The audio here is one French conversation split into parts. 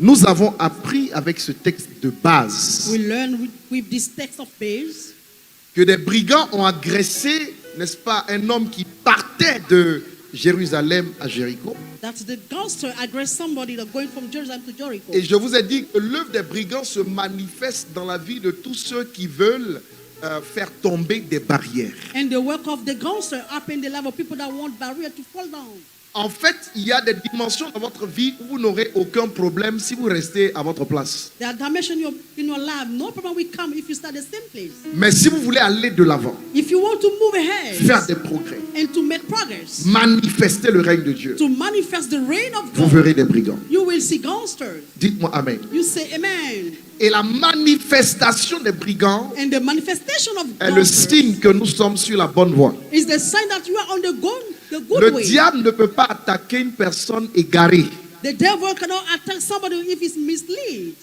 Nous avons appris avec ce texte de base We learn with this text of base que des brigands ont agressé, n'est-ce pas, un homme qui partait de Jérusalem à Jéricho. that the gangster aggressed somebody that going from Jerusalem to Jericho. Et je vous ai dit que l'œuvre des brigands se manifeste dans la vie de tous ceux qui veulent faire tomber des barrières. And the work of the gangster up in the life of people that want barrier to fall down. En fait, il y a des dimensions dans votre vie où vous n'aurez aucun problème si vous restez à votre place. There are dimensions in your life. No problem will come if you stay at the same place. Mais si vous voulez aller de l'avant, If you want to move ahead faire des progrès, and to make progress, manifester le règne de Dieu, to manifest the reign of vous God, verrez des brigands. you will see gangsters. Dites-moi Amen. You say amen. Et la manifestation des brigands And the manifestation of est le gangsters signe que nous sommes sur la bonne voie. is the sign that you are on the good Le way. diable ne peut pas attaquer une personne égarée. The devil cannot attack somebody if he's misled.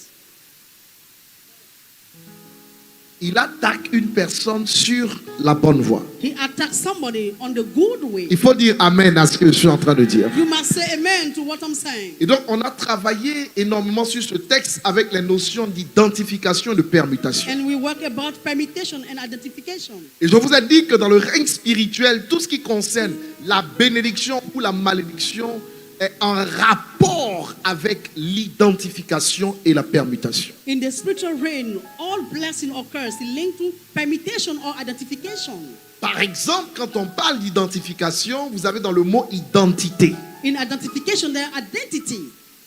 Il attaque une personne sur la bonne voie. He attacks somebody on the good way. Il faut dire Amen à ce que je suis en train de dire. You must say amen to what I'm saying. Et donc, on a travaillé énormément sur ce texte avec les notions d'identification et de permutation. And we work about permutation and identification. Et je vous ai dit que dans le règne spirituel, tout ce qui concerne la bénédiction ou la malédiction est en rapport avec l'identification et la permutation. In the spiritual realm, all blessing occurs linked to permutation or identification. Par exemple, quand on parle d'identification, vous avez dans le mot identité. In identification, there are identity.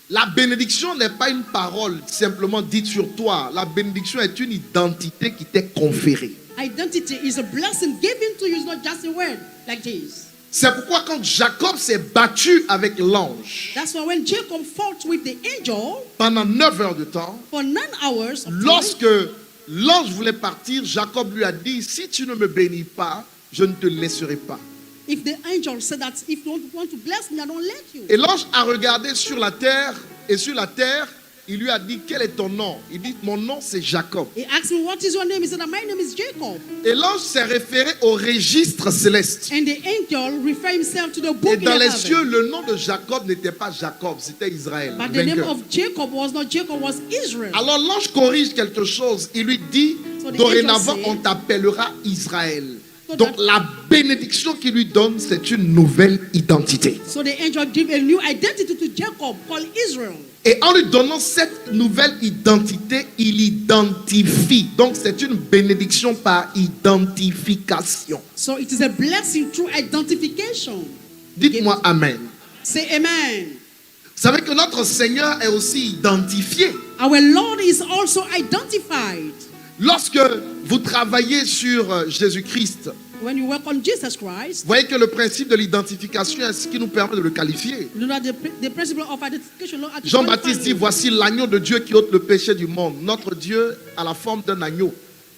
La bénédiction n'est pas une parole simplement dite sur toi. La bénédiction est une identité qui t'est conférée. Identity is a blessing given to you. It's not just a word like this. C'est pourquoi quand Jacob s'est battu avec l'ange That's why when Jacob fought with the angel pendant 9 heures de temps, for 9 hours, of time, lorsque l'ange voulait partir, Jacob lui a dit, si tu ne me bénis pas, je ne te laisserai pas. if the angel said that if you want to bless me, I don't let you. Et l'ange a regardé sur la terre, et sur la terre, il lui a dit, quel est ton nom? Il dit, mon nom c'est Jacob. He asked me, what is your name? He said, my name is Jacob. Et l'ange s'est référé au registre céleste. And the angel referred himself to the book Et in dans the les heaven. cieux, le nom de Jacob n'était pas Jacob, c'était Israël. But the name vainqueur. of Jacob was not Jacob, was Israel. Alors l'ange corrige quelque chose. Il lui dit, So the dorénavant, angel said- on t'appellera Israël. So Donc that- la bénédiction qu'il lui donne, c'est une nouvelle identité. So the angel gave a new identity to Jacob called Israel. Et en lui donnant cette nouvelle identité, il identifie. Donc c'est une bénédiction par identification. So it is a blessing through identification. Dites-moi Amen. Say amen. Vous savez que notre Seigneur est aussi identifié. Our Lord is also identified. Lorsque vous travaillez sur Jésus-Christ, When you work on Jesus Christ, vous voyez que le principe de l'identification est ce qui nous permet de le qualifier. you know the principle of identification. Lord, I Jean-Baptiste dit, qualify you. voici l'agneau de Dieu qui ôte le péché du monde. Notre Dieu a la forme d'un agneau.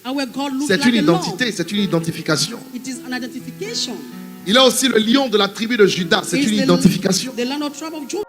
Our God looks C'est like une a lamb. identité, c'est une identification. It is an identification. Il a aussi le lion de la tribu de Judas, c'est It's une the- identification. The land of tribe of Judah.